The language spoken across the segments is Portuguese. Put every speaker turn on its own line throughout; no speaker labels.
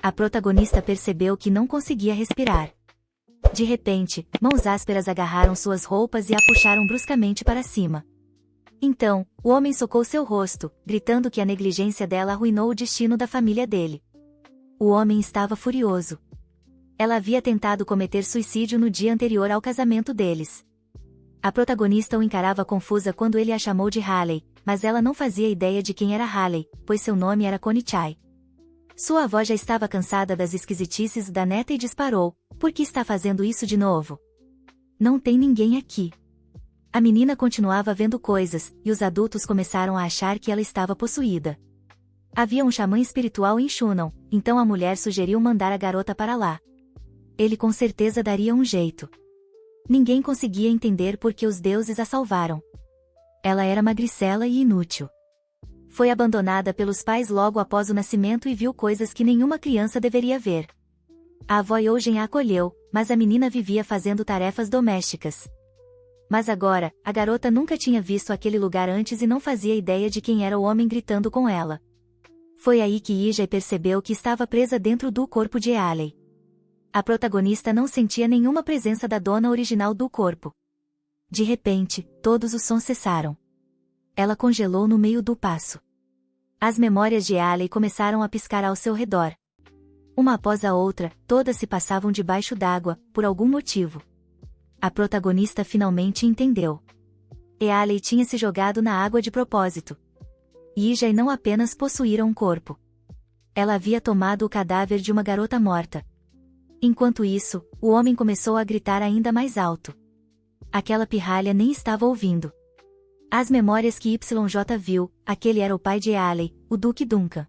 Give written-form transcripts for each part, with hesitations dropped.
A protagonista percebeu que não conseguia respirar. De repente, mãos ásperas agarraram suas roupas e a puxaram bruscamente para cima. Então, o homem socou seu rosto, gritando que a negligência dela arruinou o destino da família dele. O homem estava furioso. Ela havia tentado cometer suicídio no dia anterior ao casamento deles. A protagonista o encarava confusa quando ele a chamou de Haley, mas ela não fazia ideia de quem era Haley, pois seu nome era Konichiai. Sua avó já estava cansada das esquisitices da neta e disparou: "Por que está fazendo isso de novo? Não tem ninguém aqui." A menina continuava vendo coisas, e os adultos começaram a achar que ela estava possuída. Havia um xamã espiritual em Shunon, então a mulher sugeriu mandar a garota para lá. Ele com certeza daria um jeito. Ninguém conseguia entender por que os deuses a salvaram. Ela era magricela e inútil. Foi abandonada pelos pais logo após o nascimento e viu coisas que nenhuma criança deveria ver. A avó Yogen a acolheu, mas a menina vivia fazendo tarefas domésticas. Mas agora, a garota nunca tinha visto aquele lugar antes e não fazia ideia de quem era o homem gritando com ela. Foi aí que Ijai percebeu que estava presa dentro do corpo de Haley. A protagonista não sentia nenhuma presença da dona original do corpo. De repente, todos os sons cessaram. Ela congelou no meio do passo. As memórias de Haley começaram a piscar ao seu redor. Uma após a outra, todas se passavam debaixo d'água, por algum motivo. A protagonista finalmente entendeu. Haley tinha se jogado na água de propósito. Ijai não apenas possuíra um corpo. Ela havia tomado o cadáver de uma garota morta. Enquanto isso, o homem começou a gritar ainda mais alto. Aquela pirralha nem estava ouvindo. As memórias que YJ viu, aquele era o pai de Haley, o Duque Duncan.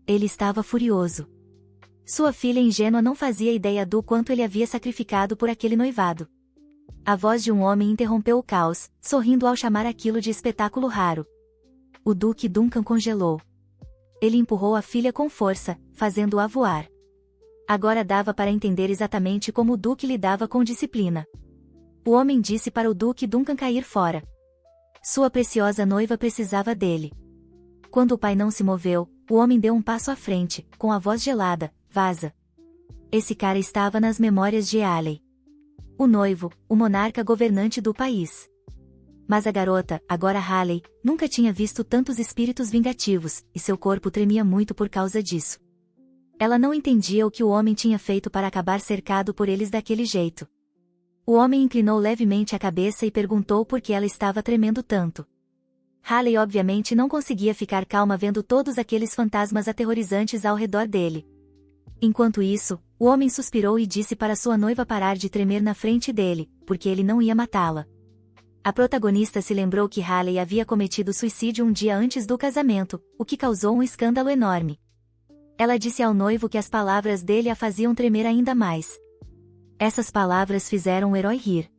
Ele estava furioso. Sua filha ingênua não fazia ideia do quanto ele havia sacrificado por aquele noivado. A voz de um homem interrompeu o caos, sorrindo ao chamar aquilo de espetáculo raro. O Duque Duncan congelou. Ele empurrou a filha com força, fazendo-a voar. Agora dava para entender exatamente como o Duque lidava com disciplina. O homem disse para o Duque Duncan cair fora. Sua preciosa noiva precisava dele. Quando o pai não se moveu, o homem deu um passo à frente, com a voz gelada: "Vaza." Esse cara estava nas memórias de Haley. O noivo, o monarca governante do país. Mas a garota, agora Haley, nunca tinha visto tantos espíritos vingativos, e seu corpo tremia muito por causa disso. Ela não entendia o que o homem tinha feito para acabar cercado por eles daquele jeito. O homem inclinou levemente a cabeça e perguntou por que ela estava tremendo tanto. Haley obviamente não conseguia ficar calma vendo todos aqueles fantasmas aterrorizantes ao redor dele. Enquanto isso, o homem suspirou e disse para sua noiva parar de tremer na frente dele, porque ele não ia matá-la. A protagonista se lembrou que Haley havia cometido suicídio um dia antes do casamento, o que causou um escândalo enorme. Ela disse ao noivo que as palavras dele a faziam tremer ainda mais. Essas palavras fizeram o herói rir.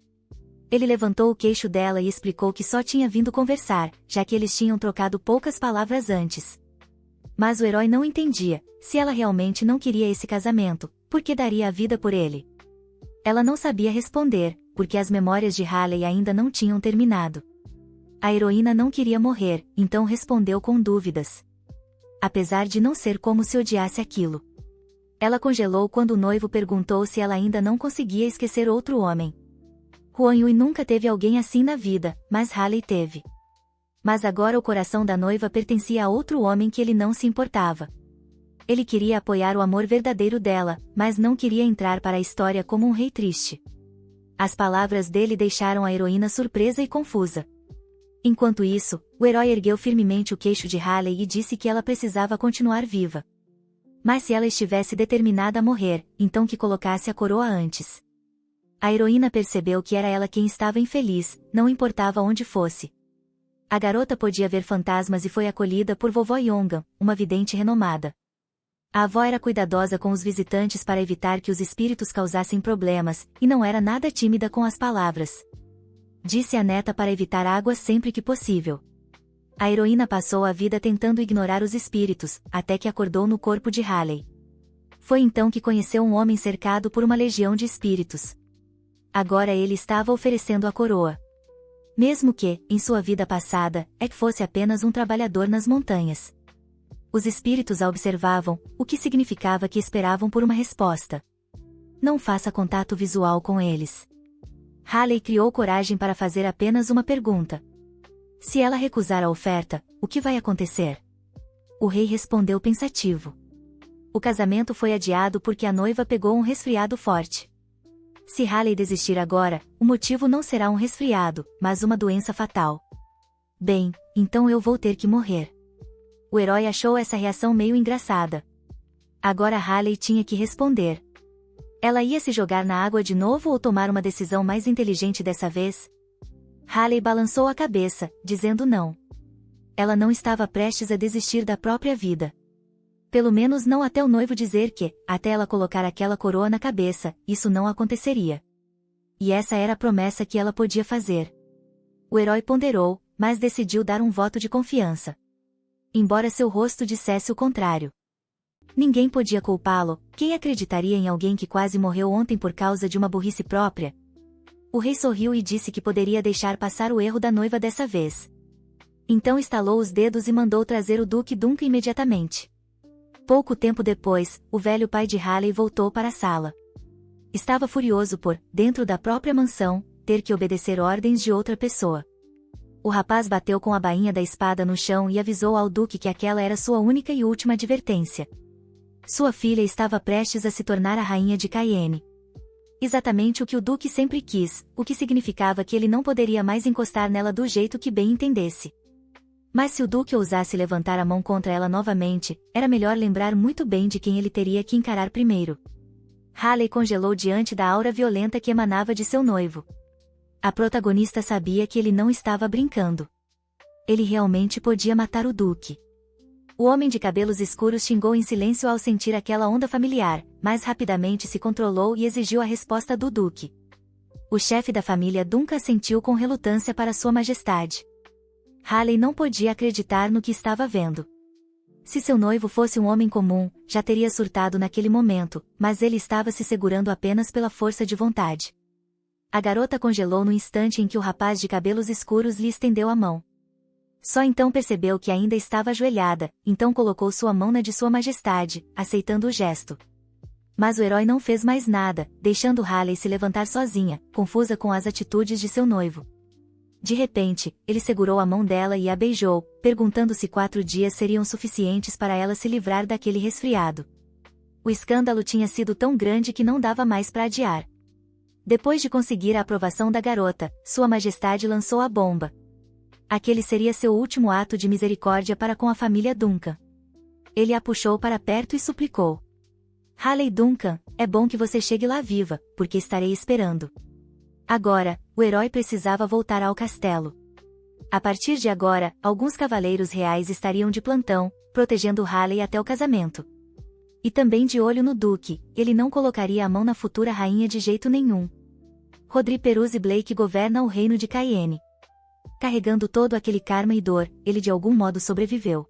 Ele levantou o queixo dela e explicou que só tinha vindo conversar, já que eles tinham trocado poucas palavras antes. Mas o herói não entendia: se ela realmente não queria esse casamento, por que daria a vida por ele? Ela não sabia responder, porque as memórias de Haley ainda não tinham terminado. A heroína não queria morrer, então respondeu com dúvidas. Apesar de não ser como se odiasse aquilo. Ela congelou quando o noivo perguntou se ela ainda não conseguia esquecer outro homem. Huan Yui nunca teve alguém assim na vida, mas Haley teve. Mas agora o coração da noiva pertencia a outro homem que ele não se importava. Ele queria apoiar o amor verdadeiro dela, mas não queria entrar para a história como um rei triste. As palavras dele deixaram a heroína surpresa e confusa. Enquanto isso, o herói ergueu firmemente o queixo de Haley e disse que ela precisava continuar viva. Mas se ela estivesse determinada a morrer, então que colocasse a coroa antes. A heroína percebeu que era ela quem estava infeliz, não importava onde fosse. A garota podia ver fantasmas e foi acolhida por vovó Yongan, uma vidente renomada. A avó era cuidadosa com os visitantes para evitar que os espíritos causassem problemas, e não era nada tímida com as palavras. Disse à neta para evitar água sempre que possível. A heroína passou a vida tentando ignorar os espíritos, até que acordou no corpo de Haley. Foi então que conheceu um homem cercado por uma legião de espíritos. Agora ele estava oferecendo a coroa. Mesmo que, em sua vida passada, fosse apenas um trabalhador nas montanhas. Os espíritos a observavam, o que significava que esperavam por uma resposta. Não faça contato visual com eles. Halley criou coragem para fazer apenas uma pergunta. Se ela recusar a oferta, o que vai acontecer? O rei respondeu pensativo. O casamento foi adiado porque a noiva pegou um resfriado forte. Se Halley desistir agora, o motivo não será um resfriado, mas uma doença fatal. Bem, então eu vou ter que morrer. O herói achou essa reação meio engraçada. Agora Halley tinha que responder. Ela ia se jogar na água de novo ou tomar uma decisão mais inteligente dessa vez? Halley balançou a cabeça, dizendo não. Ela não estava prestes a desistir da própria vida. Pelo menos não até o noivo dizer que, até ela colocar aquela coroa na cabeça, isso não aconteceria. E essa era a promessa que ela podia fazer. O herói ponderou, mas decidiu dar um voto de confiança. Embora seu rosto dissesse o contrário. Ninguém podia culpá-lo, quem acreditaria em alguém que quase morreu ontem por causa de uma burrice própria? O rei sorriu e disse que poderia deixar passar o erro da noiva dessa vez. Então estalou os dedos e mandou trazer o Duque Duncan imediatamente. Pouco tempo depois, o velho pai de Halley voltou para a sala. Estava furioso por, dentro da própria mansão, ter que obedecer ordens de outra pessoa. O rapaz bateu com a bainha da espada no chão e avisou ao duque que aquela era sua única e última advertência. Sua filha estava prestes a se tornar a rainha de Cayenne. Exatamente o que o duque sempre quis, o que significava que ele não poderia mais encostar nela do jeito que bem entendesse. Mas se o duque ousasse levantar a mão contra ela novamente, era melhor lembrar muito bem de quem ele teria que encarar primeiro. Halley congelou diante da aura violenta que emanava de seu noivo. A protagonista sabia que ele não estava brincando. Ele realmente podia matar o duque. O homem de cabelos escuros xingou em silêncio ao sentir aquela onda familiar, mas rapidamente se controlou e exigiu a resposta do duque. O chefe da família Duncan assentiu com relutância para sua majestade. Halley não podia acreditar no que estava vendo. Se seu noivo fosse um homem comum, já teria surtado naquele momento, mas ele estava se segurando apenas pela força de vontade. A garota congelou no instante em que o rapaz de cabelos escuros lhe estendeu a mão. Só então percebeu que ainda estava ajoelhada, então colocou sua mão na de sua majestade, aceitando o gesto. Mas o herói não fez mais nada, deixando Halley se levantar sozinha, confusa com as atitudes de seu noivo. De repente, ele segurou a mão dela e a beijou, perguntando se 4 dias seriam suficientes para ela se livrar daquele resfriado. O escândalo tinha sido tão grande que não dava mais para adiar. Depois de conseguir a aprovação da garota, Sua Majestade lançou a bomba. Aquele seria seu último ato de misericórdia para com a família Duncan. Ele a puxou para perto e suplicou. Halley Duncan, é bom que você chegue lá viva, porque estarei esperando. Agora, o herói precisava voltar ao castelo. A partir de agora, alguns cavaleiros reais estariam de plantão, protegendo Halley até o casamento. E também de olho no duque, ele não colocaria a mão na futura rainha de jeito nenhum. Rodri Peruzzi Blake governa o reino de Cayenne. Carregando todo aquele karma e dor, ele de algum modo sobreviveu.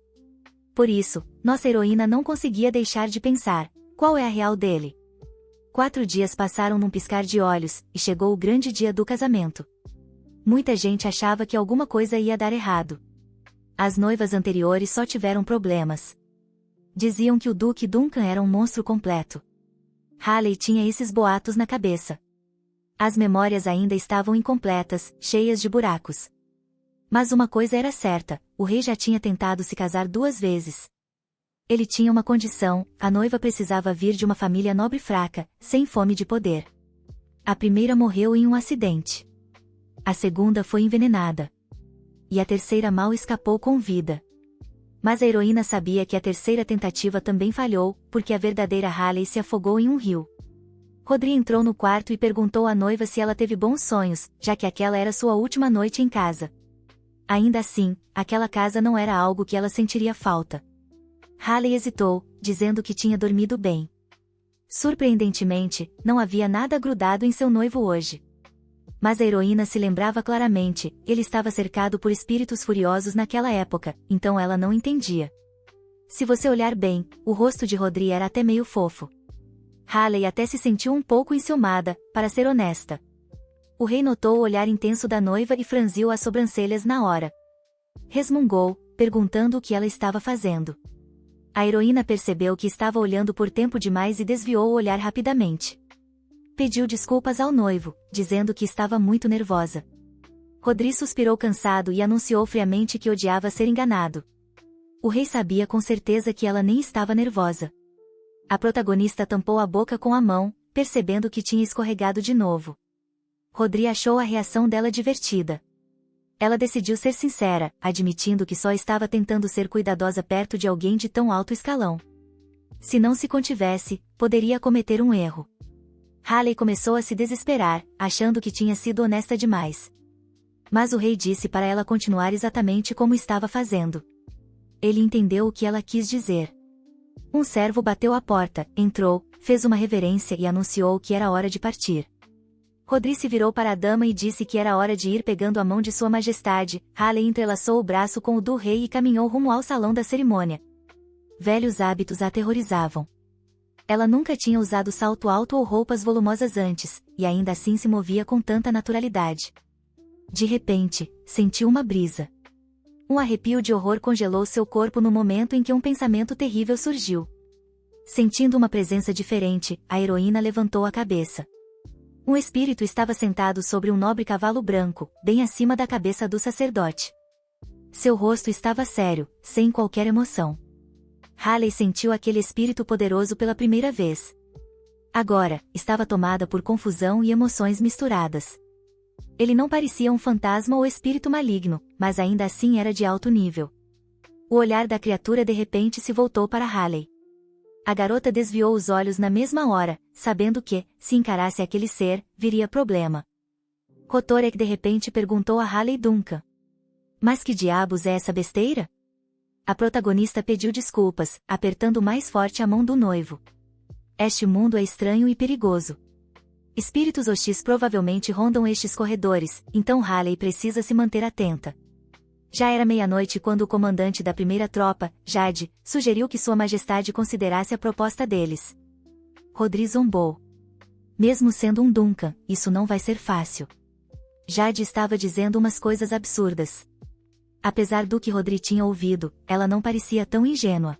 Por isso, nossa heroína não conseguia deixar de pensar, qual é a real dele? 4 dias passaram num piscar de olhos, e chegou o grande dia do casamento. Muita gente achava que alguma coisa ia dar errado. As noivas anteriores só tiveram problemas. Diziam que o Duque Duncan era um monstro completo. Halley tinha esses boatos na cabeça. As memórias ainda estavam incompletas, cheias de buracos. Mas uma coisa era certa, o rei já tinha tentado se casar 2 vezes. Ele tinha uma condição, a noiva precisava vir de uma família nobre fraca, sem fome de poder. A primeira morreu em um acidente. A segunda foi envenenada. E a terceira mal escapou com vida. Mas a heroína sabia que a terceira tentativa também falhou, porque a verdadeira Halley se afogou em um rio. Rodri entrou no quarto e perguntou à noiva se ela teve bons sonhos, já que aquela era sua última noite em casa. Ainda assim, aquela casa não era algo que ela sentiria falta. Halley hesitou, dizendo que tinha dormido bem. Surpreendentemente, não havia nada grudado em seu noivo hoje. Mas a heroína se lembrava claramente, ele estava cercado por espíritos furiosos naquela época, então ela não entendia. Se você olhar bem, o rosto de Rodri era até meio fofo. Halley até se sentiu um pouco enciumada, para ser honesta. O rei notou o olhar intenso da noiva e franziu as sobrancelhas na hora. Resmungou, perguntando o que ela estava fazendo. A heroína percebeu que estava olhando por tempo demais e desviou o olhar rapidamente. Pediu desculpas ao noivo, dizendo que estava muito nervosa. Rodri suspirou cansado e anunciou friamente que odiava ser enganado. O rei sabia com certeza que ela nem estava nervosa. A protagonista tampou a boca com a mão, percebendo que tinha escorregado de novo. Rodri achou a reação dela divertida. Ela decidiu ser sincera, admitindo que só estava tentando ser cuidadosa perto de alguém de tão alto escalão. Se não se contivesse, poderia cometer um erro. Halley começou a se desesperar, achando que tinha sido honesta demais. Mas o rei disse para ela continuar exatamente como estava fazendo. Ele entendeu o que ela quis dizer. Um servo bateu à porta, entrou, fez uma reverência e anunciou que era hora de partir. Rodri se virou para a dama e disse que era hora de ir pegando a mão de sua majestade. Halley entrelaçou o braço com o do rei e caminhou rumo ao salão da cerimônia. Velhos hábitos a aterrorizavam. Ela nunca tinha usado salto alto ou roupas volumosas antes, e ainda assim se movia com tanta naturalidade. De repente, sentiu uma brisa. Um arrepio de horror congelou seu corpo no momento em que um pensamento terrível surgiu. Sentindo uma presença diferente, a heroína levantou a cabeça. Um espírito estava sentado sobre um nobre cavalo branco, bem acima da cabeça do sacerdote. Seu rosto estava sério, sem qualquer emoção. Halley sentiu aquele espírito poderoso pela primeira vez. Agora, estava tomada por confusão e emoções misturadas. Ele não parecia um fantasma ou espírito maligno, mas ainda assim era de alto nível. O olhar da criatura de repente se voltou para Halley. A garota desviou os olhos na mesma hora, sabendo que, se encarasse aquele ser, viria problema. Kotorek de repente perguntou a Halley Duncan. Mas que diabos é essa besteira? A protagonista pediu desculpas, apertando mais forte a mão do noivo. Este mundo é estranho e perigoso. Espíritos hostis provavelmente rondam estes corredores, então Halley precisa se manter atenta. Já era meia-noite quando o comandante da primeira tropa, Jade, sugeriu que Sua Majestade considerasse a proposta deles. Rodri zombou. Mesmo sendo um Duncan, isso não vai ser fácil. Jade estava dizendo umas coisas absurdas. Apesar do que Rodri tinha ouvido, ela não parecia tão ingênua.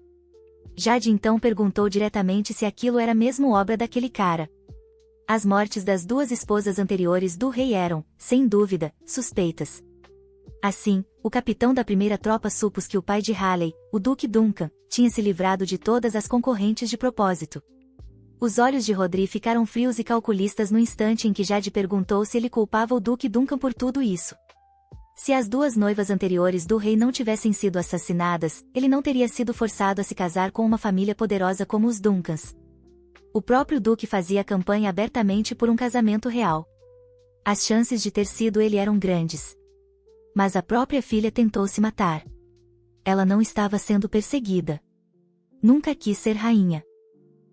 Jade então perguntou diretamente se aquilo era mesmo obra daquele cara. As mortes das duas esposas anteriores do rei eram, sem dúvida, suspeitas. Assim, o capitão da primeira tropa supôs que o pai de Halley, o Duque Duncan, tinha se livrado de todas as concorrentes de propósito. Os olhos de Rodri ficaram frios e calculistas no instante em que Jade perguntou se ele culpava o Duque Duncan por tudo isso. Se as duas noivas anteriores do rei não tivessem sido assassinadas, ele não teria sido forçado a se casar com uma família poderosa como os Duncans. O próprio Duque fazia campanha abertamente por um casamento real. As chances de ter sido ele eram grandes. Mas a própria filha tentou se matar. Ela não estava sendo perseguida. Nunca quis ser rainha.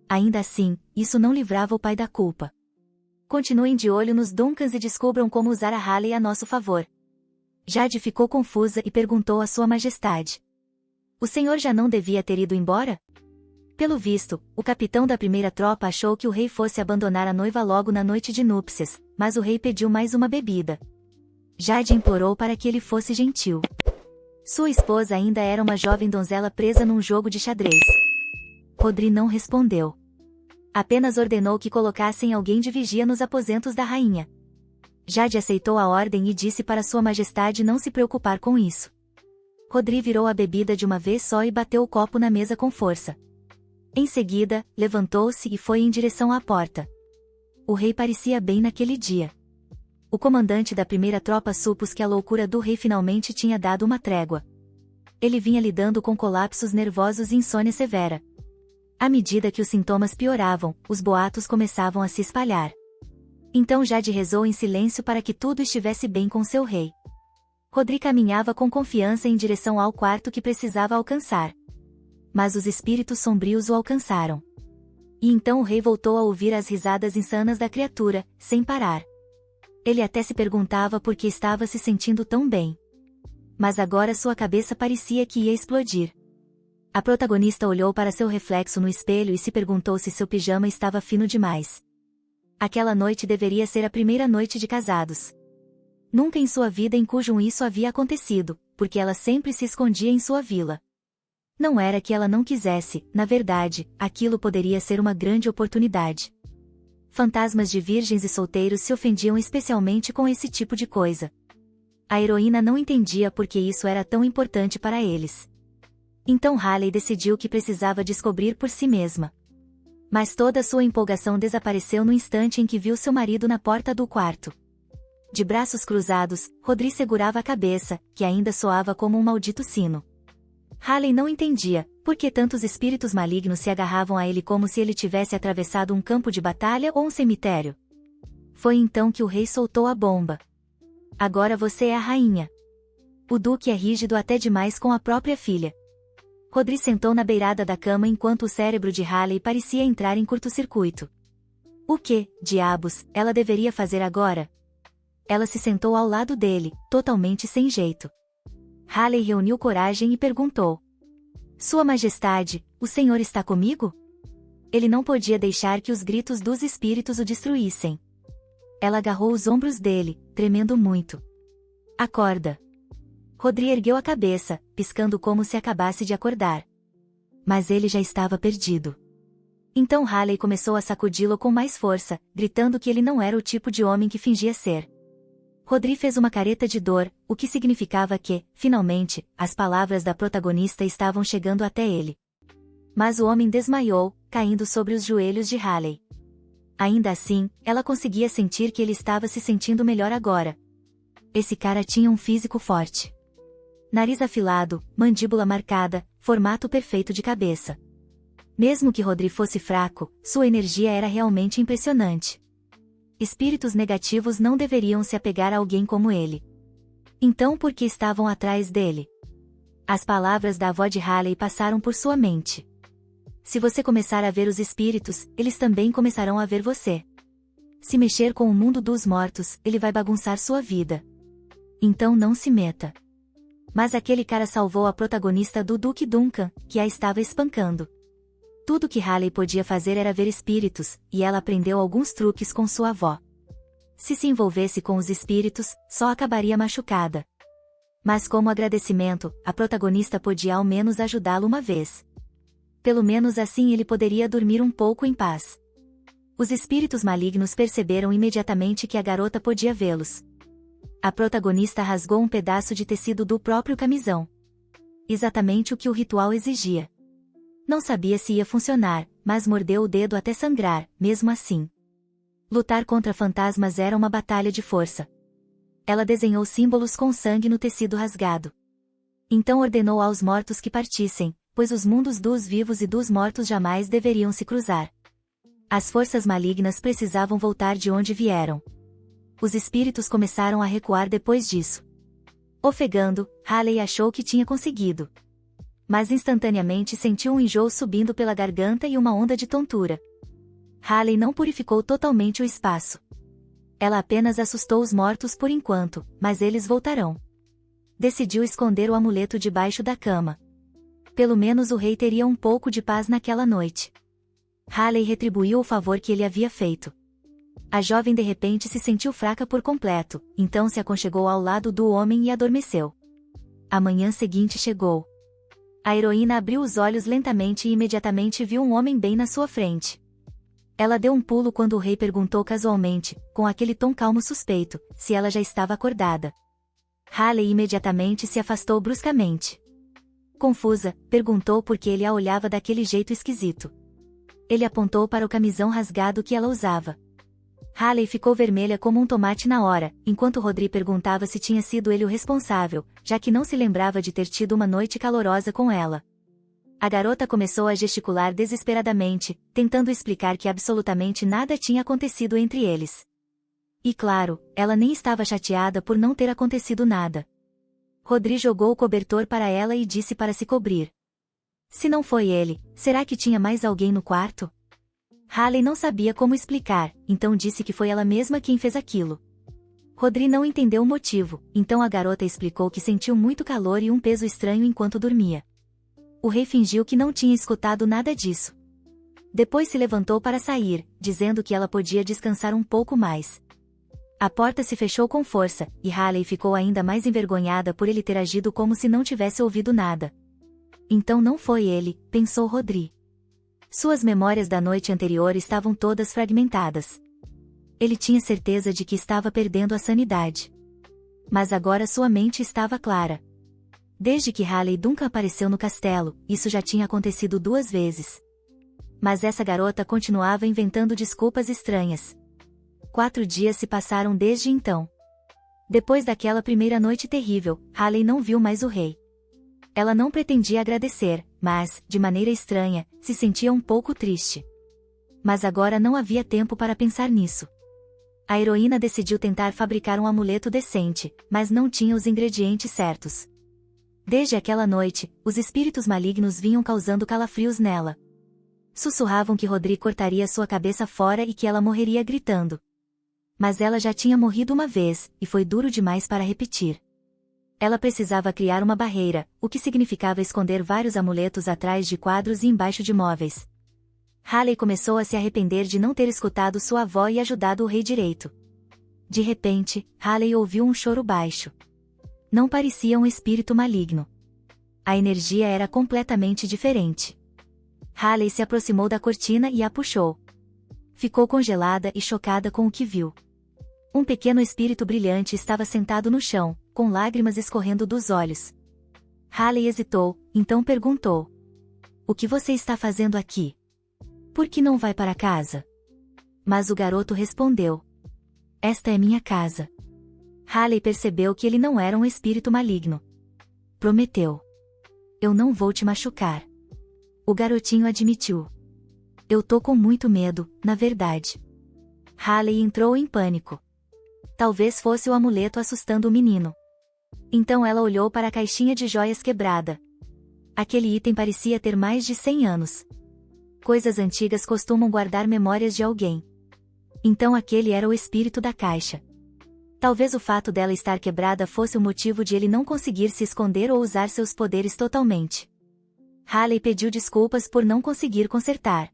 Ainda assim, isso não livrava o pai da culpa. Continuem de olho nos Duncans e descubram como usar a Halley a nosso favor. Jade ficou confusa e perguntou a Sua Majestade. O senhor já não devia ter ido embora? Pelo visto, o capitão da primeira tropa achou que o rei fosse abandonar a noiva logo na noite de núpcias, mas o rei pediu mais uma bebida. Jade implorou para que ele fosse gentil. Sua esposa ainda era uma jovem donzela presa num jogo de xadrez. Rodri não respondeu. Apenas ordenou que colocassem alguém de vigia nos aposentos da rainha. Jade aceitou a ordem e disse para Sua Majestade não se preocupar com isso. Rodri virou a bebida de uma vez só e bateu o copo na mesa com força. Em seguida, levantou-se e foi em direção à porta. O rei parecia bem naquele dia. O comandante da primeira tropa supôs que a loucura do rei finalmente tinha dado uma trégua. Ele vinha lidando com colapsos nervosos e insônia severa. À medida que os sintomas pioravam, os boatos começavam a se espalhar. Então Jade rezou em silêncio para que tudo estivesse bem com seu rei. Rodri caminhava com confiança em direção ao quarto que precisava alcançar. Mas os espíritos sombrios o alcançaram. E então o rei voltou a ouvir as risadas insanas da criatura, sem parar. Ele até se perguntava por que estava se sentindo tão bem. Mas agora sua cabeça parecia que ia explodir. A protagonista olhou para seu reflexo no espelho e se perguntou se seu pijama estava fino demais. Aquela noite deveria ser a primeira noite de casados. Nunca em sua vida em cujo isso havia acontecido, porque ela sempre se escondia em sua vila. Não era que ela não quisesse, na verdade, aquilo poderia ser uma grande oportunidade. Fantasmas de virgens e solteiros se ofendiam especialmente com esse tipo de coisa. A heroína não entendia por que isso era tão importante para eles. Então Haley decidiu que precisava descobrir por si mesma. Mas toda sua empolgação desapareceu no instante em que viu seu marido na porta do quarto. De braços cruzados, Rodri segurava a cabeça, que ainda soava como um maldito sino. Haley não entendia por que tantos espíritos malignos se agarravam a ele como se ele tivesse atravessado um campo de batalha ou um cemitério. Foi então que o rei soltou a bomba. Agora você é a rainha. O duque é rígido até demais com a própria filha. Rodri sentou na beirada da cama enquanto o cérebro de Haley parecia entrar em curto-circuito. O que, diabos, ela deveria fazer agora? Ela se sentou ao lado dele, totalmente sem jeito. Haley reuniu coragem e perguntou: Sua Majestade, o senhor está comigo? Ele não podia deixar que os gritos dos espíritos o destruíssem. Ela agarrou os ombros dele, tremendo muito. Acorda. Rodri ergueu a cabeça, piscando como se acabasse de acordar. Mas ele já estava perdido. Então Haley começou a sacudi-lo com mais força, gritando que ele não era o tipo de homem que fingia ser. Rodri fez uma careta de dor, o que significava que, finalmente, as palavras da protagonista estavam chegando até ele. Mas o homem desmaiou, caindo sobre os joelhos de Haley. Ainda assim, ela conseguia sentir que ele estava se sentindo melhor agora. Esse cara tinha um físico forte. Nariz afilado, mandíbula marcada, formato perfeito de cabeça. Mesmo que Rodri fosse fraco, sua energia era realmente impressionante. Espíritos negativos não deveriam se apegar a alguém como ele. Então por que estavam atrás dele? As palavras da avó de Haley passaram por sua mente. Se você começar a ver os espíritos, eles também começarão a ver você. Se mexer com o mundo dos mortos, ele vai bagunçar sua vida. Então não se meta. Mas aquele cara salvou a protagonista do Duque Duncan, que a estava espancando. Tudo que Haley podia fazer era ver espíritos, e ela aprendeu alguns truques com sua avó. Se envolvesse com os espíritos, só acabaria machucada. Mas como agradecimento, a protagonista podia ao menos ajudá-lo uma vez. Pelo menos assim ele poderia dormir um pouco em paz. Os espíritos malignos perceberam imediatamente que a garota podia vê-los. A protagonista rasgou um pedaço de tecido do próprio camisão. Exatamente o que o ritual exigia. Não sabia se ia funcionar, mas mordeu o dedo até sangrar, mesmo assim. Lutar contra fantasmas era uma batalha de força. Ela desenhou símbolos com sangue no tecido rasgado. Então ordenou aos mortos que partissem, pois os mundos dos vivos e dos mortos jamais deveriam se cruzar. As forças malignas precisavam voltar de onde vieram. Os espíritos começaram a recuar depois disso. Ofegando, Haley achou que tinha conseguido. Mas instantaneamente sentiu um enjoo subindo pela garganta e uma onda de tontura. Haley não purificou totalmente o espaço. Ela apenas assustou os mortos por enquanto, mas eles voltarão. Decidiu esconder o amuleto debaixo da cama. Pelo menos o rei teria um pouco de paz naquela noite. Haley retribuiu o favor que ele havia feito. A jovem de repente se sentiu fraca por completo, então se aconchegou ao lado do homem e adormeceu. A manhã seguinte chegou. A heroína abriu os olhos lentamente e imediatamente viu um homem bem na sua frente. Ela deu um pulo quando o rei perguntou casualmente, com aquele tom calmo suspeito, se ela já estava acordada. Haley imediatamente se afastou bruscamente. Confusa, perguntou por que ele a olhava daquele jeito esquisito. Ele apontou para o camisão rasgado que ela usava. Haley ficou vermelha como um tomate na hora, enquanto Rodri perguntava se tinha sido ele o responsável, já que não se lembrava de ter tido uma noite calorosa com ela. A garota começou a gesticular desesperadamente, tentando explicar que absolutamente nada tinha acontecido entre eles. E claro, ela nem estava chateada por não ter acontecido nada. Rodri jogou o cobertor para ela e disse para se cobrir. Se não foi ele, será que tinha mais alguém no quarto? Haley não sabia como explicar, então disse que foi ela mesma quem fez aquilo. Rodri não entendeu o motivo, então a garota explicou que sentiu muito calor e um peso estranho enquanto dormia. O rei fingiu que não tinha escutado nada disso. Depois se levantou para sair, dizendo que ela podia descansar um pouco mais. A porta se fechou com força, e Haley ficou ainda mais envergonhada por ele ter agido como se não tivesse ouvido nada. Então não foi ele, pensou Rodri. Suas memórias da noite anterior estavam todas fragmentadas. Ele tinha certeza de que estava perdendo a sanidade. Mas agora sua mente estava clara. Desde que Haley nunca apareceu no castelo, isso já tinha acontecido 2 vezes. Mas essa garota continuava inventando desculpas estranhas. 4 dias se passaram desde então. Depois daquela primeira noite terrível, Haley não viu mais o rei. Ela não pretendia agradecer, mas, de maneira estranha, se sentia um pouco triste. Mas agora não havia tempo para pensar nisso. A heroína decidiu tentar fabricar um amuleto decente, mas não tinha os ingredientes certos. Desde aquela noite, os espíritos malignos vinham causando calafrios nela. Sussurravam que Rodri cortaria sua cabeça fora e que ela morreria gritando. Mas ela já tinha morrido uma vez, e foi duro demais para repetir. Ela precisava criar uma barreira, o que significava esconder vários amuletos atrás de quadros e embaixo de móveis. Haley começou a se arrepender de não ter escutado sua avó e ajudado o rei direito. De repente, Haley ouviu um choro baixo. Não parecia um espírito maligno. A energia era completamente diferente. Haley se aproximou da cortina e a puxou. Ficou congelada e chocada com o que viu. Um pequeno espírito brilhante estava sentado no chão, com lágrimas escorrendo dos olhos. Haley hesitou, então perguntou: "O que você está fazendo aqui? Por que não vai para casa?" Mas o garoto respondeu: "Esta é minha casa." Haley percebeu que ele não era um espírito maligno. Prometeu: "Eu não vou te machucar." O garotinho admitiu: "Eu tô com muito medo, na verdade." Haley entrou em pânico. Talvez fosse o amuleto assustando o menino. Então ela olhou para a caixinha de joias quebrada. Aquele item parecia ter mais de 100 anos. Coisas antigas costumam guardar memórias de alguém. Então aquele era o espírito da caixa. Talvez o fato dela estar quebrada fosse o motivo de ele não conseguir se esconder ou usar seus poderes totalmente. Haley pediu desculpas por não conseguir consertar.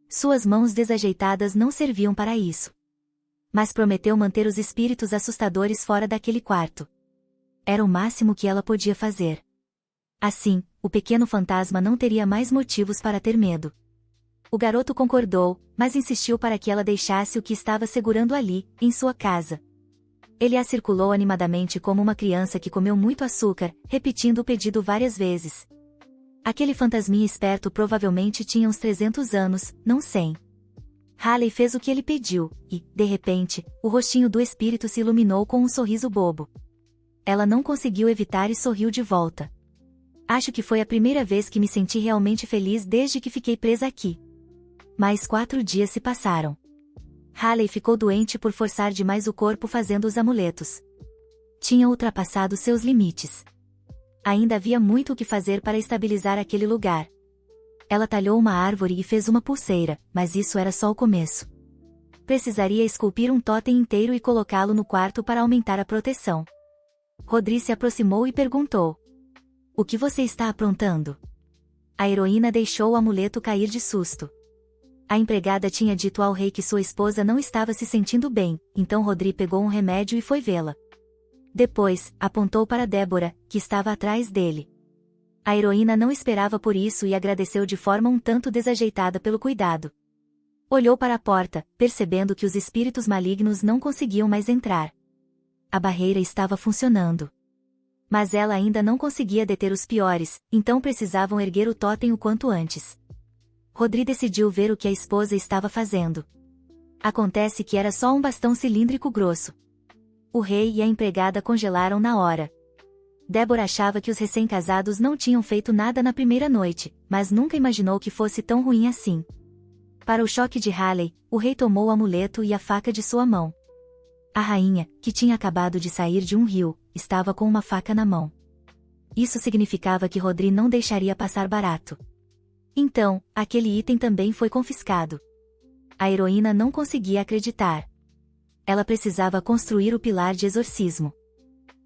Suas mãos desajeitadas não serviam para isso. Mas prometeu manter os espíritos assustadores fora daquele quarto. Era o máximo que ela podia fazer. Assim, o pequeno fantasma não teria mais motivos para ter medo. O garoto concordou, mas insistiu para que ela deixasse o que estava segurando ali, em sua casa. Ele a circulou animadamente como uma criança que comeu muito açúcar, repetindo o pedido várias vezes. Aquele fantasminha esperto provavelmente tinha uns 300 anos, não 100. Haley fez o que ele pediu, e, de repente, o rostinho do espírito se iluminou com um sorriso bobo. Ela não conseguiu evitar e sorriu de volta. "Acho que foi a primeira vez que me senti realmente feliz desde que fiquei presa aqui." Mais 4 dias se passaram. Haley ficou doente por forçar demais o corpo fazendo os amuletos. Tinha ultrapassado seus limites. Ainda havia muito o que fazer para estabilizar aquele lugar. Ela talhou uma árvore e fez uma pulseira, mas isso era só o começo. Precisaria esculpir um totem inteiro e colocá-lo no quarto para aumentar a proteção. Rodri se aproximou e perguntou: "O que você está aprontando?" A heroína deixou o amuleto cair de susto. A empregada tinha dito ao rei que sua esposa não estava se sentindo bem, então Rodri pegou um remédio e foi vê-la. Depois, apontou para Débora, que estava atrás dele. A heroína não esperava por isso e agradeceu de forma um tanto desajeitada pelo cuidado. Olhou para a porta, percebendo que os espíritos malignos não conseguiam mais entrar. A barreira estava funcionando. Mas ela ainda não conseguia deter os piores, então precisavam erguer o totem o quanto antes. Rodri decidiu ver o que a esposa estava fazendo. Acontece que era só um bastão cilíndrico grosso. O rei e a empregada congelaram na hora. Débora achava que os recém-casados não tinham feito nada na primeira noite, mas nunca imaginou que fosse tão ruim assim. Para o choque de Haley, o rei tomou o amuleto e a faca de sua mão. A rainha, que tinha acabado de sair de um rio, estava com uma faca na mão. Isso significava que Rodri não deixaria passar barato. Então, aquele item também foi confiscado. A heroína não conseguia acreditar. Ela precisava construir o pilar de exorcismo.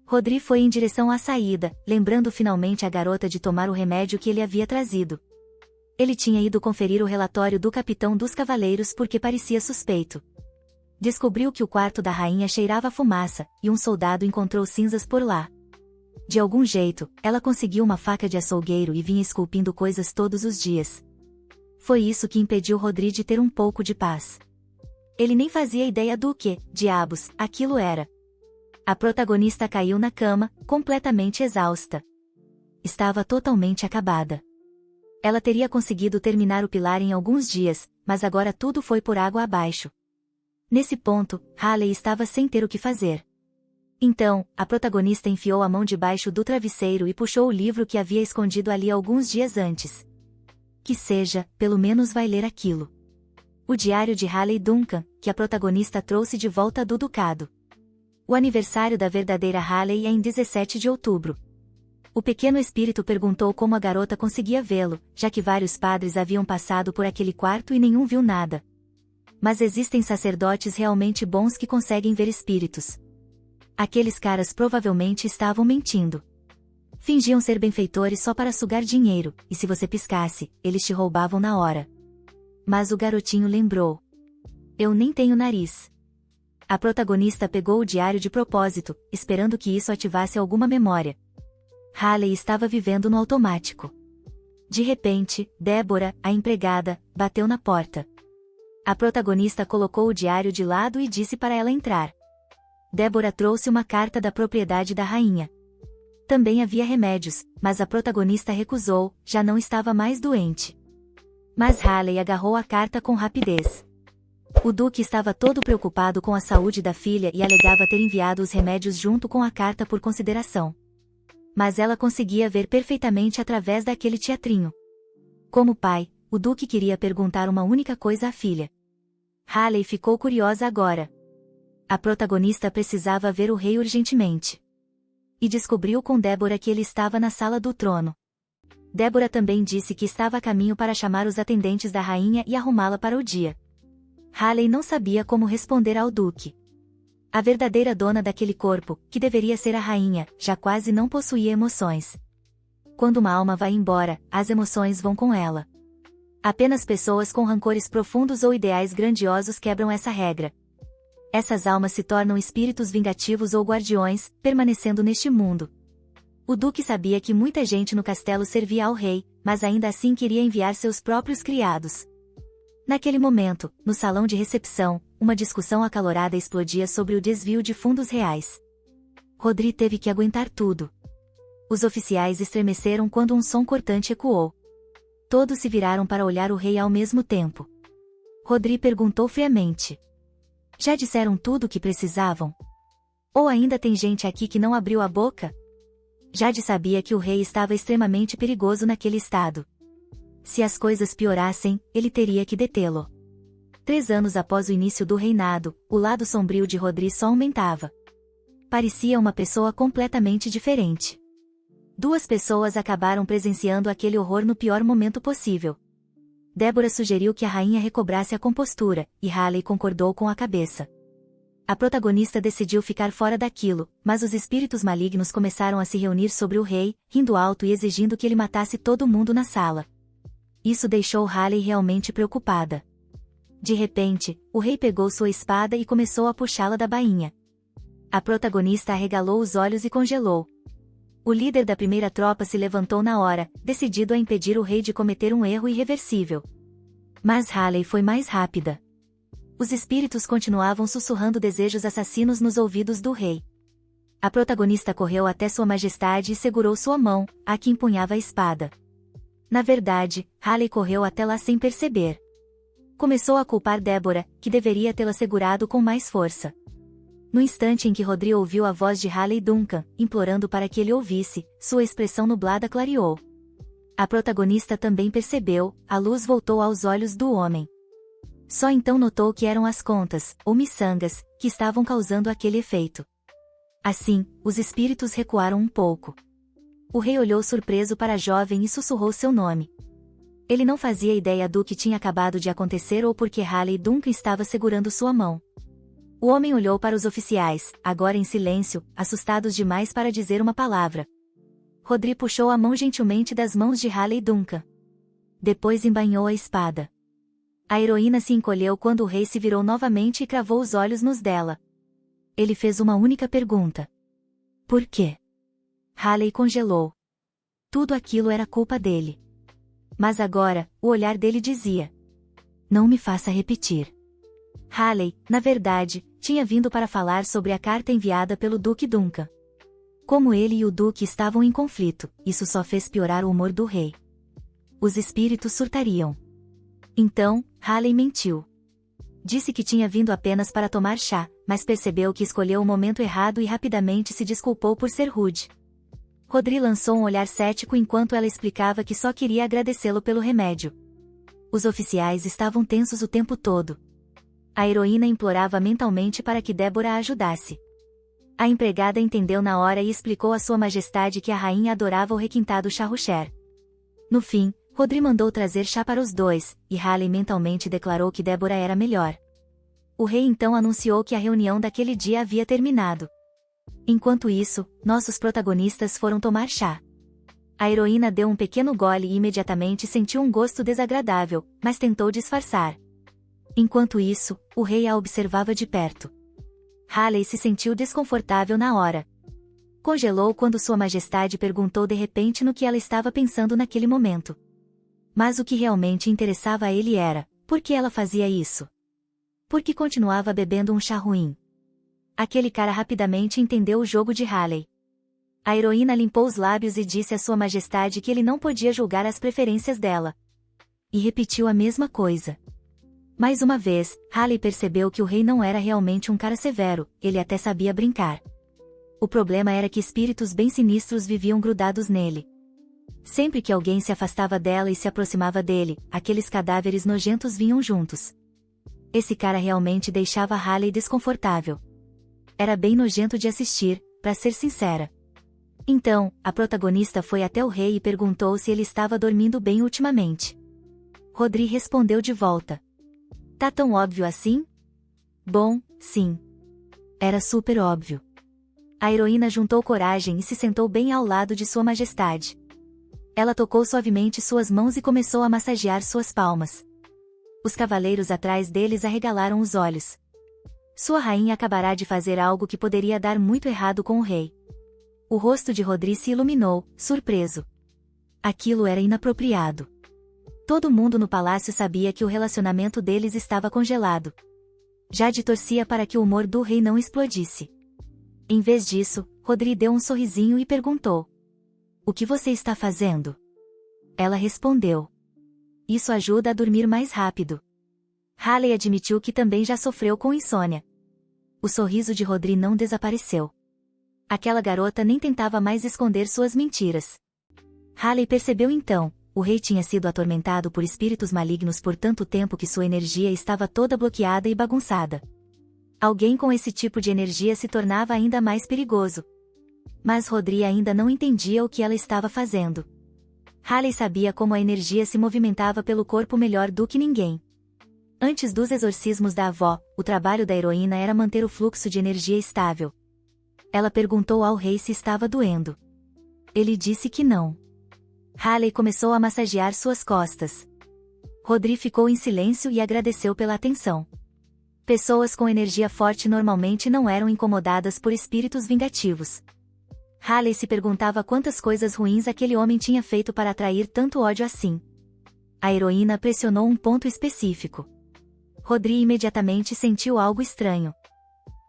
Rodri foi em direção à saída, lembrando finalmente a garota de tomar o remédio que ele havia trazido. Ele tinha ido conferir o relatório do capitão dos cavaleiros porque parecia suspeito. Descobriu que o quarto da rainha cheirava a fumaça, e um soldado encontrou cinzas por lá. De algum jeito, ela conseguiu uma faca de açougueiro e vinha esculpindo coisas todos os dias. Foi isso que impediu Rodri de ter um pouco de paz. Ele nem fazia ideia do que, diabos, aquilo era. A protagonista caiu na cama, completamente exausta. Estava totalmente acabada. Ela teria conseguido terminar o pilar em alguns dias, mas agora tudo foi por água abaixo. Nesse ponto, Haley estava sem ter o que fazer. Então, a protagonista enfiou a mão debaixo do travesseiro e puxou o livro que havia escondido ali alguns dias antes. Que seja, pelo menos vai ler aquilo. O diário de Haley Duncan, que a protagonista trouxe de volta do ducado. O aniversário da verdadeira Haley é em 17 de outubro. O pequeno espírito perguntou como a garota conseguia vê-lo, já que vários padres haviam passado por aquele quarto e nenhum viu nada. Mas existem sacerdotes realmente bons que conseguem ver espíritos. Aqueles caras provavelmente estavam mentindo. Fingiam ser benfeitores só para sugar dinheiro, e se você piscasse, eles te roubavam na hora. Mas o garotinho lembrou. Eu nem tenho nariz. A protagonista pegou o diário de propósito, esperando que isso ativasse alguma memória. Haley estava vivendo no automático. De repente, Débora, a empregada, bateu na porta. A protagonista colocou o diário de lado e disse para ela entrar. Débora trouxe uma carta da propriedade da rainha. Também havia remédios, mas a protagonista recusou, já não estava mais doente. Mas Haley agarrou a carta com rapidez. O duque estava todo preocupado com a saúde da filha e alegava ter enviado os remédios junto com a carta por consideração. Mas ela conseguia ver perfeitamente através daquele teatrinho. Como pai, o duque queria perguntar uma única coisa à filha. Haley ficou curiosa agora. A protagonista precisava ver o rei urgentemente. E descobriu com Débora que ele estava na sala do trono. Débora também disse que estava a caminho para chamar os atendentes da rainha e arrumá-la para o dia. Haley não sabia como responder ao duque. A verdadeira dona daquele corpo, que deveria ser a rainha, já quase não possuía emoções. Quando uma alma vai embora, as emoções vão com ela. Apenas pessoas com rancores profundos ou ideais grandiosos quebram essa regra. Essas almas se tornam espíritos vingativos ou guardiões, permanecendo neste mundo. O duque sabia que muita gente no castelo servia ao rei, mas ainda assim queria enviar seus próprios criados. Naquele momento, no salão de recepção, uma discussão acalorada explodia sobre o desvio de fundos reais. Rodri teve que aguentar tudo. Os oficiais estremeceram quando um som cortante ecoou. Todos se viraram para olhar o rei ao mesmo tempo. Rodri perguntou friamente. Já disseram tudo o que precisavam? Ou ainda tem gente aqui que não abriu a boca? Jade sabia que o rei estava extremamente perigoso naquele estado. Se as coisas piorassem, ele teria que detê-lo. 3 anos após o início do reinado, o lado sombrio de Rodri só aumentava. Parecia uma pessoa completamente diferente. 2 pessoas acabaram presenciando aquele horror no pior momento possível. Débora sugeriu que a rainha recobrasse a compostura, e Haley concordou com a cabeça. A protagonista decidiu ficar fora daquilo, mas os espíritos malignos começaram a se reunir sobre o rei, rindo alto e exigindo que ele matasse todo mundo na sala. Isso deixou Haley realmente preocupada. De repente, o rei pegou sua espada e começou a puxá-la da bainha. A protagonista arregalou os olhos e congelou. O líder da primeira tropa se levantou na hora, decidido a impedir o rei de cometer um erro irreversível. Mas Haley foi mais rápida. Os espíritos continuavam sussurrando desejos assassinos nos ouvidos do rei. A protagonista correu até Sua Majestade e segurou sua mão, a que empunhava a espada. Na verdade, Haley correu até lá sem perceber. Começou a culpar Débora, que deveria tê-la segurado com mais força. No instante em que Rodri ouviu a voz de Haley Duncan, implorando para que ele ouvisse, sua expressão nublada clareou. A protagonista também percebeu, a luz voltou aos olhos do homem. Só então notou que eram as contas, ou miçangas, que estavam causando aquele efeito. Assim, os espíritos recuaram um pouco. O rei olhou surpreso para a jovem e sussurrou seu nome. Ele não fazia ideia do que tinha acabado de acontecer ou por que Haley Duncan estava segurando sua mão. O homem olhou para os oficiais, agora em silêncio, assustados demais para dizer uma palavra. Rodri puxou a mão gentilmente das mãos de Haley Duncan. Depois embainhou a espada. A heroína se encolheu quando o rei se virou novamente e cravou os olhos nos dela. Ele fez uma única pergunta. Por quê? Halley congelou. Tudo aquilo era culpa dele. Mas agora, o olhar dele dizia: não me faça repetir. Halley, na verdade, tinha vindo para falar sobre a carta enviada pelo Duque Duncan. Como ele e o Duque estavam em conflito, isso só fez piorar o humor do rei. Os espíritos surtariam. Então, Halley mentiu. Disse que tinha vindo apenas para tomar chá, mas percebeu que escolheu o momento errado e rapidamente se desculpou por ser rude. Rodri lançou um olhar cético enquanto ela explicava que só queria agradecê-lo pelo remédio. Os oficiais estavam tensos o tempo todo. A heroína implorava mentalmente para que Débora a ajudasse. A empregada entendeu na hora e explicou a Sua Majestade que a rainha adorava o requintado chá Rocher. No fim, Rodri mandou trazer chá para os dois, e Halley mentalmente declarou que Débora era melhor. O rei então anunciou que a reunião daquele dia havia terminado. Enquanto isso, nossos protagonistas foram tomar chá. A heroína deu um pequeno gole e imediatamente sentiu um gosto desagradável, mas tentou disfarçar. Enquanto isso, o rei a observava de perto. Halley se sentiu desconfortável na hora. Congelou quando Sua Majestade perguntou de repente no que ela estava pensando naquele momento. Mas o que realmente interessava a ele era: por que ela fazia isso? Por que continuava bebendo um chá ruim? Aquele cara rapidamente entendeu o jogo de Halley. A heroína limpou os lábios e disse a Sua Majestade que ele não podia julgar as preferências dela. E repetiu a mesma coisa. Mais uma vez, Halley percebeu que o rei não era realmente um cara severo, ele até sabia brincar. O problema era que espíritos bem sinistros viviam grudados nele. Sempre que alguém se afastava dela e se aproximava dele, aqueles cadáveres nojentos vinham juntos. Esse cara realmente deixava Halley desconfortável. Era bem nojento de assistir, para ser sincera. Então, a protagonista foi até o rei e perguntou se ele estava dormindo bem ultimamente. Rodri respondeu de volta: tá tão óbvio assim? Bom, sim. Era super óbvio. A heroína juntou coragem e se sentou bem ao lado de Sua Majestade. Ela tocou suavemente suas mãos e começou a massagear suas palmas. Os cavaleiros atrás deles arregalaram os olhos. Sua rainha acabará de fazer algo que poderia dar muito errado com o rei. O rosto de Rodri se iluminou, surpreso. Aquilo era inapropriado. Todo mundo no palácio sabia que o relacionamento deles estava congelado. Jade torcia para que o humor do rei não explodisse. Em vez disso, Rodri deu um sorrisinho e perguntou: o que você está fazendo? Ela respondeu: isso ajuda a dormir mais rápido. Halley admitiu que também já sofreu com insônia. O sorriso de Rodri não desapareceu. Aquela garota nem tentava mais esconder suas mentiras. Halley percebeu então: o rei tinha sido atormentado por espíritos malignos por tanto tempo que sua energia estava toda bloqueada e bagunçada. Alguém com esse tipo de energia se tornava ainda mais perigoso. Mas Rodri ainda não entendia o que ela estava fazendo. Halley sabia como a energia se movimentava pelo corpo melhor do que ninguém. Antes dos exorcismos da avó, o trabalho da heroína era manter o fluxo de energia estável. Ela perguntou ao rei se estava doendo. Ele disse que não. Halley começou a massagear suas costas. Rodri ficou em silêncio e agradeceu pela atenção. Pessoas com energia forte normalmente não eram incomodadas por espíritos vingativos. Halley se perguntava quantas coisas ruins aquele homem tinha feito para atrair tanto ódio assim. A heroína pressionou um ponto específico. Rodri imediatamente sentiu algo estranho.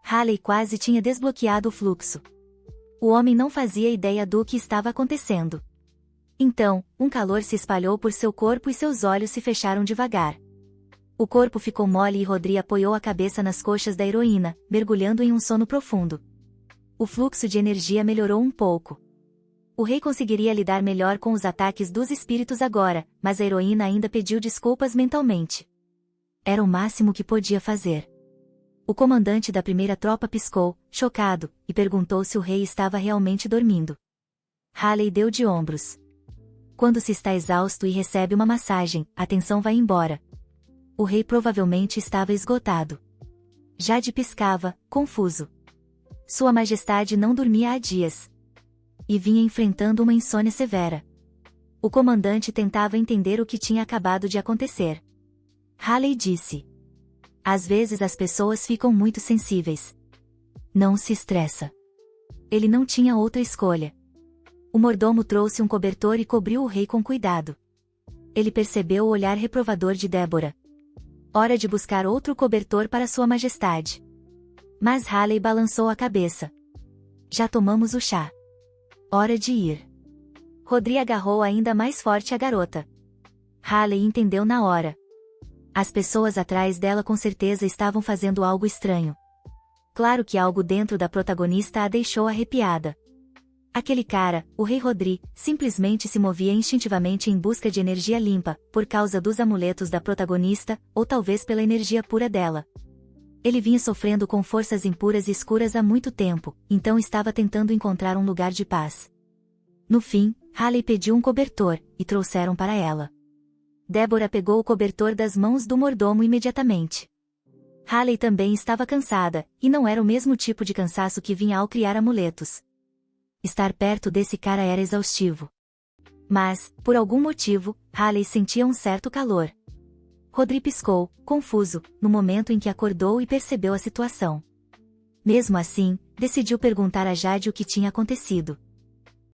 Halley quase tinha desbloqueado o fluxo. O homem não fazia ideia do que estava acontecendo. Então, um calor se espalhou por seu corpo e seus olhos se fecharam devagar. O corpo ficou mole e Rodri apoiou a cabeça nas coxas da heroína, mergulhando em um sono profundo. O fluxo de energia melhorou um pouco. O rei conseguiria lidar melhor com os ataques dos espíritos agora, mas a heroína ainda pediu desculpas mentalmente. Era o máximo que podia fazer. O comandante da primeira tropa piscou, chocado, e perguntou se o rei estava realmente dormindo. Halley deu de ombros. Quando se está exausto e recebe uma massagem, a tensão vai embora. O rei provavelmente estava esgotado. Jade piscava, confuso. Sua Majestade não dormia há dias. E vinha enfrentando uma insônia severa. O comandante tentava entender o que tinha acabado de acontecer. Halley disse: às vezes as pessoas ficam muito sensíveis. Não se estressa. Ele não tinha outra escolha. O mordomo trouxe um cobertor e cobriu o rei com cuidado. Ele percebeu o olhar reprovador de Débora. Hora de buscar outro cobertor para sua majestade. Mas Halley balançou a cabeça. Já tomamos o chá. Hora de ir. Rodri agarrou ainda mais forte a garota. Halley entendeu na hora. As pessoas atrás dela com certeza estavam fazendo algo estranho. Claro que algo dentro da protagonista a deixou arrepiada. Aquele cara, o rei Rodri, simplesmente se movia instintivamente em busca de energia limpa, por causa dos amuletos da protagonista, ou talvez pela energia pura dela. Ele vinha sofrendo com forças impuras e escuras há muito tempo, então estava tentando encontrar um lugar de paz. No fim, Halley pediu um cobertor, e trouxeram para ela. Débora pegou o cobertor das mãos do mordomo imediatamente. Halley também estava cansada, e não era o mesmo tipo de cansaço que vinha ao criar amuletos. Estar perto desse cara era exaustivo. Mas, por algum motivo, Halley sentia um certo calor. Rodri piscou, confuso, no momento em que acordou e percebeu a situação. Mesmo assim, decidiu perguntar a Jade o que tinha acontecido.